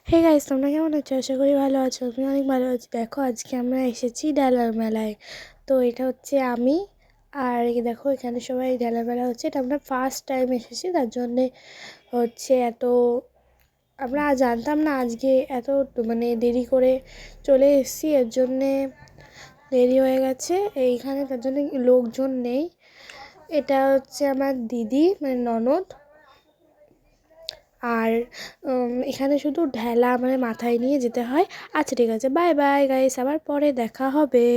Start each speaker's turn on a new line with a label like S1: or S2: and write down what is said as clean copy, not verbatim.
S1: Hey guys, তোমরা কেমন আছো? আশা করি ভালো আছো। আমি অনেক ভালো আছি। দেখো, আজকে আমরা এসেছি ডালার মেলায়। তো এটা হচ্ছে আমি আর এই দেখো এখানে সবাই ডালার মেলা হচ্ছে। এটা আমরা ফার্স্ট টাইম এসেছি, তার জন্যে হচ্ছে এত আমরা জানতাম না আজকে এত মানে দেরি করে চলে এসেছি, এর জন্যে দেরি হয়ে গেছে এইখানে, তার জন্য লোকজন নেই। এটা হচ্ছে আমার দিদি মানে ননদ। আর এখানে শুধু ঢেলা মানে মাথায় নিয়ে যেতে হয়। আচ্ছা ঠিক আছে, বাই বাই গাইস, আবার পরে দেখা হবে।